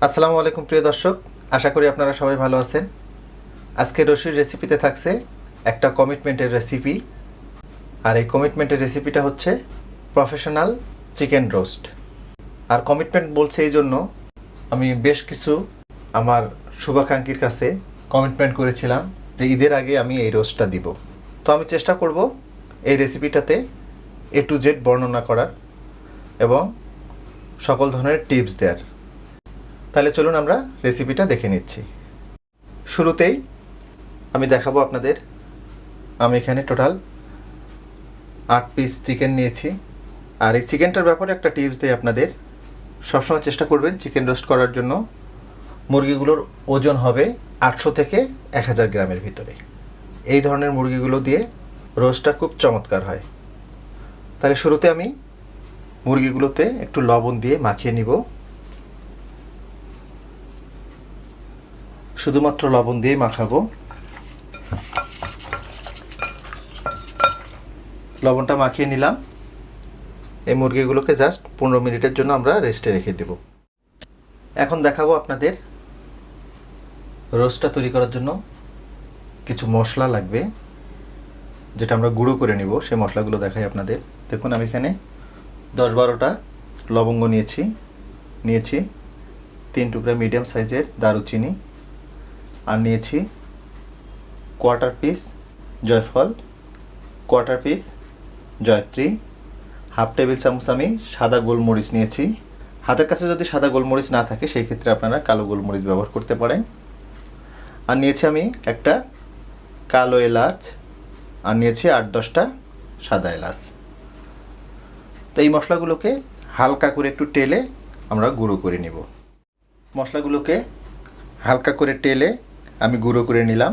আসসালামু আলাইকুম প্রিয় দর্শক, আশা করি আপনারা সবাই ভালো আছেন। আজকে রশির রেসিপিতে থাকছে একটা কমিটমেন্টের রেসিপি। আর এই কমিটমেন্টের রেসিপিটা হচ্ছে প্রফেশনাল চিকেন রোস্ট। আর কমিটমেন্ট বলছে এই জন্য, আমি বেশ কিছু আমার শুভাকাঙ্ক্ষীর কাছে কমিটমেন্ট করেছিলাম যে ঈদের আগে আমি এই রোস্টটা দিব। তো আমি চেষ্টা করব এই রেসিপিটাতে A to Z বর্ণনা করার এবং সকল ধরনের টিপস দেওয়ার। তাহলে চলুন আমরা রেসিপিটা দেখে নিচ্ছি। শুরুতেই আমি দেখাবো আপনাদের, আমি এখানে টোটাল 8 পিস চিকেন নিয়েছি। আর এই চিকেনটার ব্যাপারে একটা টিপস দিই আপনাদের, সবসময় চেষ্টা করবেন চিকেন রোস্ট করার জন্য মুরগিগুলোর ওজন হবে 800 থেকে 1000 গ্রামের ভিতরে। এই ধরনের মুরগিগুলো দিয়ে রোস্টটা খুব চমৎকার হয়। তাহলে শুরুতে আমি মুরগিগুলোতে একটু লবণ দিয়ে মাখিয়ে নিব। শুধুমাত্র লবণ দিয়ে মাখাবো। লবণটা মাখিয়ে নিলাম। এই মুরগিগুলোকে জাস্ট 15 মিনিটের জন্য আমরা রেস্টে রেখে দেব। এখন দেখাবো আপনাদের রোস্টটা তৈরি করার জন্য কিছু মশলা লাগবে, যেটা আমরা গুঁড়ো করে নিব। সেই মশলাগুলো দেখাই আপনাদের। দেখুন, আমি এখানে 10-12টা লবঙ্গ নিয়েছি 3 টুকরা মিডিয়াম সাইজের দারুচিনি, আর নিয়েছি কোয়ার্টার পিস জয়ফল, কোয়ার্টার পিস জয়ত্রী, হাফ টেবিল চামচ আমি সাদা গোলমরিচ নিয়েছি। হাতের কাছে যদি সাদা গোলমরিচ না থাকে সেই ক্ষেত্রে আপনারা কালো গোলমরিচ ব্যবহার করতে পারেন। আর নিয়েছি আমি একটা কালো এলাচ, আর নিয়েছি 8-10টা সাদা এলাচ। তো এই মশলাগুলোকে হালকা করে একটু টেলে আমরা গুঁড়ো করে নিব। মশলাগুলোকে হালকা করে টেলে আমি গুঁড়ো করে নিলাম।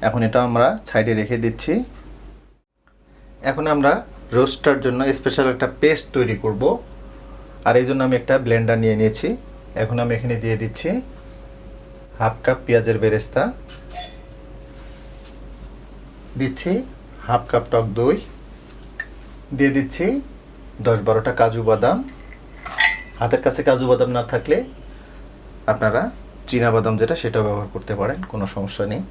এখন এটা আমরা সাইডে রেখে দিচ্ছি। এখন আমরা রোস্টার জন্য স্পেশাল একটা পেস্ট তৈরি করব। আর এই জন্য আমি একটা ব্লেন্ডার নিয়ে নিয়েছি। এখন আমি এখানে দিয়ে দিচ্ছি হাফ কাপ পেঁয়াজের বেরেস্তা, দিচ্ছি হাফ কাপ টক দই, দিয়ে দিচ্ছি 10-12টা কাজু বাদাম। হাতের কাছে কাজু বাদাম না থাকলে আপনারা চীনা বাদাম যেটা সেটাও ব্যবহার করতে পারেন, কোনো সমস্যা নেই।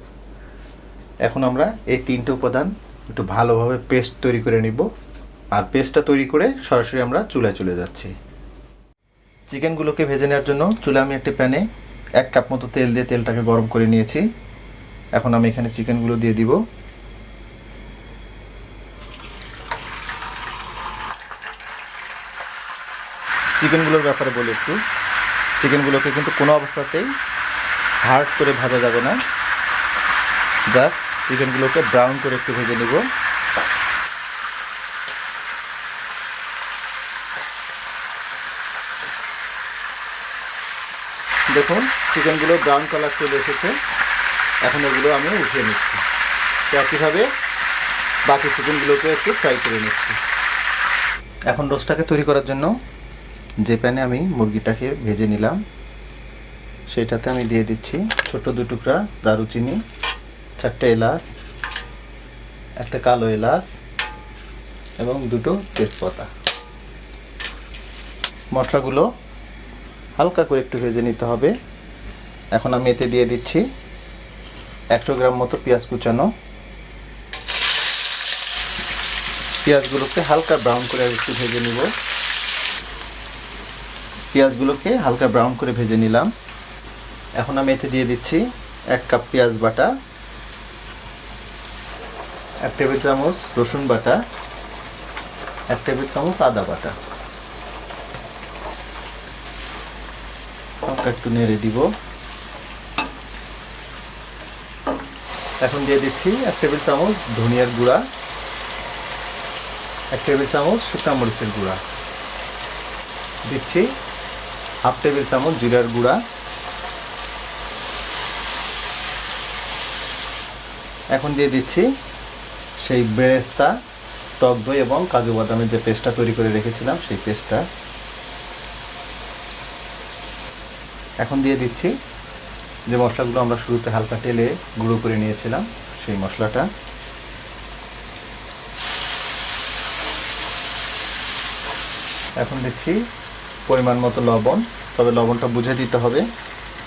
এখন আমরা এই 3টে উপাদান একটু ভালোভাবে পেস্ট তৈরি করে নিব। আর পেস্টটা তৈরি করে সরাসরি আমরা চুলায় চলে যাচ্ছি। চিকেনগুলোকে ভেজে নেওয়ার জন্য চুলা আমি একটা প্যানে 1 কাপ মতো তেল দিয়ে তেলটাকে গরম করে নিয়েছি। এখন আমি এখানে চিকেনগুলো দিয়ে দিব। চিকেনগুলোর ব্যাপারে বলি একটু, চিকেনগুলোকে কিন্তু কোনো অবস্থাতেই হার্ড করে ভাজা যাবে না, জাস্ট চিকেনগুলোকে ব্রাউন করে একটু ভেজে নেব। দেখুন, চিকেনগুলো ব্রাউন কালার চলে এসেছে। এখন এগুলো আমি উঠিয়ে নিচ্ছি। তো একইভাবে বাকি চিকেনগুলোকে একটু ফ্রাই করে নিচ্ছি। এখন রোস্টটাকে তৈরি করার জন্য যে প্যানে আমি মুরগিটাকে ভেজে নিলাম সেটাতে আমি দিয়ে দিচ্ছি ছোট 2 টুকরা দারুচিনি, 4টে এলাচ, একটা কালো এলাচ এবং 2টো তেজপাতা। মশলাগুলো হালকা করে একটু ভেজে নিতে হবে। এখন আমি এতে দিয়ে দিচ্ছি 100 গ্রাম মতো পেঁয়াজ কুচানো। পেঁয়াজগুলোকে হালকা ব্রাউন করে একটু ভেজে নিব। পেঁয়াজগুলোকে হালকা ব্রাউন করে ভেজে নিলাম। এখন আমি এতে দিয়ে দিচ্ছি 1 কাপ পেঁয়াজ বাটা, 1 টেবিল চামচ রসুন বাটা, 1 টেবিল চামচ আদা বাটা। হালকা একটু নেড়ে দিব। এখন দিয়ে দিচ্ছি 1 টেবিল চামচ ধনিয়ার গুঁড়া, 1 টেবিল চামচ শুকনো মরিচের গুঁড়া, দিচ্ছি হাফ টেবিল চামচ জিরার গুঁড়া। এখন দিয়ে দিচ্ছি সেই বেরেস্তা, টক দই এবং কাজু বাদামের যে পেস্টটা তৈরি করে রেখেছিলাম সেই পেস্টটা। এখন দিয়ে দিচ্ছি যে মশলাগুলো আমরা শুরুতে হালকা তেলে গুঁড়ো করে নিয়েছিলাম সেই মশলাটা। এখন দিচ্ছি পরিমাণ মতো লবণ, তবে লবণটা বুঝে দিতে হবে,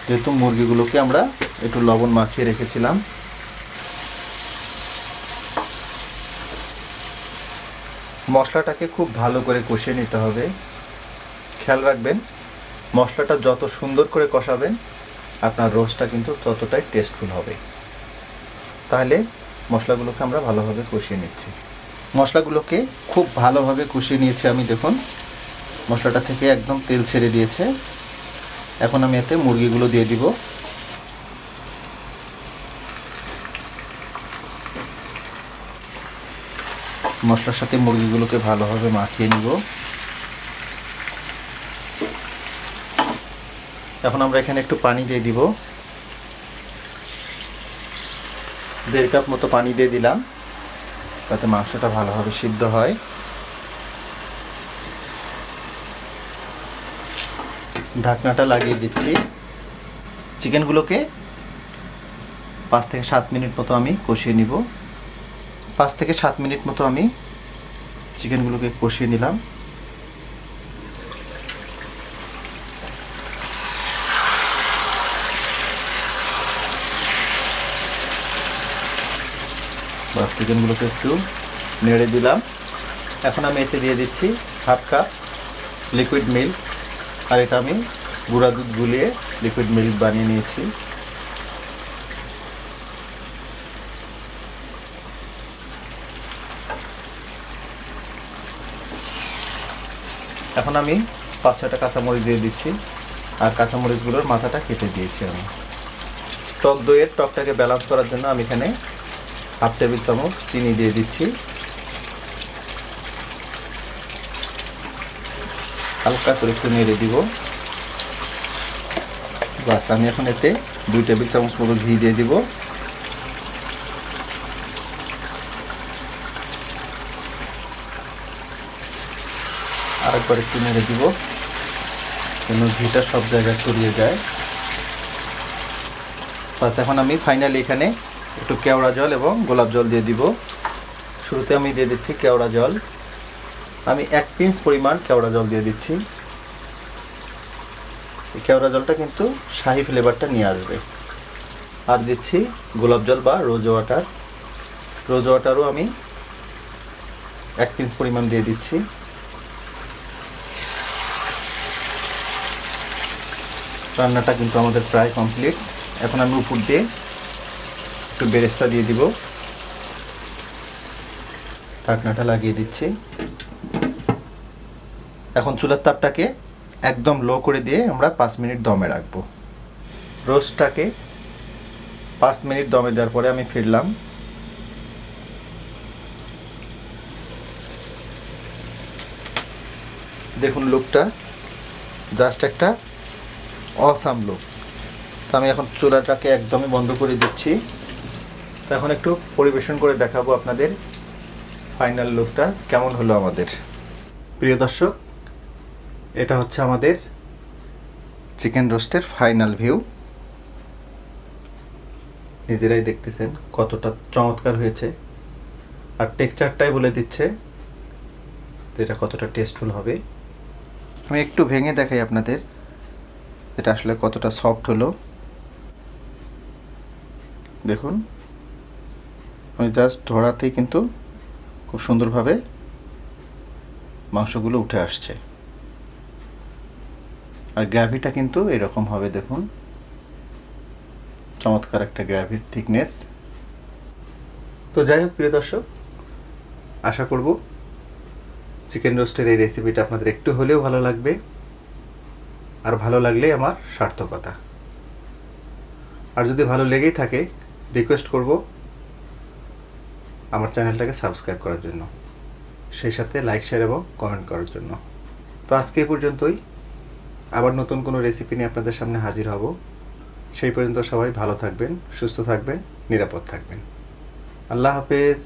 যেহেতু মুরগিগুলোকে আমরা একটু লবণ মাখিয়ে রেখেছিলাম। মশলাটাকে খুব ভালো করে কষিয়ে নিতে হবে। খেয়াল রাখবেন, মশলাটা যত সুন্দর করে কষাবেন আপনার রোস্টটা কিন্তু ততটাই টেস্টফুল হবে। তাহলে মশলাগুলোকে আমরা ভালোভাবে কষিয়ে নিচ্ছি। মশলাগুলোকে খুব ভালোভাবে কষিয়ে নিয়েছি আমি। দেখুন মশলাটা থেকে একদম তেল ছেড়ে দিয়েছে। এখন আমি এতে মুরগিগুলো দিয়ে দিব। মশলার সাথে মুরগিগুলোকে ভালোভাবে মাখিয়ে নিব। এখন আমরা এখানে একটু পানি দিয়ে দিব। 1.5 কাপ মতো পানি দিয়ে দিলাম, যাতে মাংসটা ভালোভাবে সিদ্ধ হয়। ঢাকনাটা লাগিয়ে দিচ্ছি। চিকেনগুলোকে 5 থেকে 7 মিনিট মতো আমি কষিয়ে নিব। 5 থেকে 7 মিনিট মতো আমি চিকেনগুলোকে কষিয়ে নিলাম। বাস চিকেনগুলোকে একটু নেড়ে দিলাম। এখন আমি এতে দিয়ে দিচ্ছি 1/2 কাপ লিকুইড মিল্ক। আর এটা আমি গুঁড়া দুধ গুলিয়ে লিকুইড মিল্ক বানিয়ে নিয়েছি। এখন আমি 5-6টা কাঁচামরিচ দিয়ে দিচ্ছি, আর কাঁচামরিচগুলোর মাথাটা কেটে দিয়েছি আমি। টক দইয়ের টকটাকে ব্যালেন্স করার জন্য আমি এখানে 1/2 টেবিল চামচ চিনি দিয়ে দিচ্ছি। হালকা করে একটু নেড়ে দিব। বাস আমি এখন এতে 2 টেবিল চামচ মতো ঘি দিয়ে দিব। আরেকবার একটু নেড়ে দিব যেন ঘিটা সব জায়গায় ছড়িয়ে যায়। বাস এখন আমি ফাইনালি এখানে একটু কেওড়া জল এবং গোলাপ জল দিয়ে দিব। শুরুতে আমি দিয়ে দিচ্ছি কেওড়া জল। আমি 1 পিঞ্চ পরিমাণ কেওড়া জল দিয়ে দিচ্ছি। এই কেওড়া জলটা কিন্তু শাহি ফ্লেভারটা নিয়ে আসবে। আর দিচ্ছি গোলাপ জল বা রোজ ওয়াটার। রোজ ওয়াটারও আমি 1 পিঞ্চ পরিমাণ দিয়ে দিচ্ছি। রান্নাটা কিন্তু আমাদের প্রায় কমপ্লিট। এখন আমি উপর দিয়ে একটু বেরেস্তা দিয়ে দিব। ঢাকনাটা লাগিয়ে দিচ্ছি। এখন চুলার তাপটাকে একদম লো করে দিয়ে আমরা 5 মিনিট দমে রাখবো। রোস্টটাকে 5 মিনিট দমে দেওয়ার পরে আমি ফিরলাম। দেখুন লুকটা জাস্ট একটা অসাম লুক। তো আমি এখন চুলাটাকে একদমই বন্ধ করে দিচ্ছি। তো এখন একটু পরিবেশন করে দেখাবো আপনাদের ফাইনাল লুকটা কেমন হলো আমাদের। প্রিয় দর্শক, এটা হচ্ছে আমাদের চিকেন রোস্টের ফাইনাল ভিউ। নিজেরাই দেখতেছেন কতটা চমৎকার হয়েছে, আর টেক্সচারটাই বলে দিচ্ছে যে এটা কতটা টেস্টফুল হবে। আমি একটু ভেঙে দেখাই আপনাদের এটা আসলে কতটা সফট হলো। দেখুন আমি জাস্ট ধরাতেই কিন্তু খুব সুন্দরভাবে মাংসগুলো উঠে আসছে। আর গ্রেভিটা কিন্তু এরকম হবে। দেখুন চমৎকার একটা গ্রেভির থিকনেস। তো যাই হোক প্রিয় দর্শক, আশা করব চিকেন রোস্টের এই রেসিপিটা আপনাদের একটু হলেও ভালো লাগবে। আর ভালো লাগলেই আমার সার্থকতা। আর যদি ভালো লেগেই থাকে, রিকোয়েস্ট করব আমার চ্যানেলটাকে সাবস্ক্রাইব করার জন্য, সেই সাথে লাইক, শেয়ার এবং কমেন্ট করার জন্য। তো আজকে এই পর্যন্তই। আবার নতুন কোনো রেসিপি নিয়ে আপনাদের সামনে হাজির হব। সেই পর্যন্ত সবাই ভালো থাকবেন, সুস্থ থাকবেন, নিরাপদ থাকবেন। আল্লাহ হাফেজ।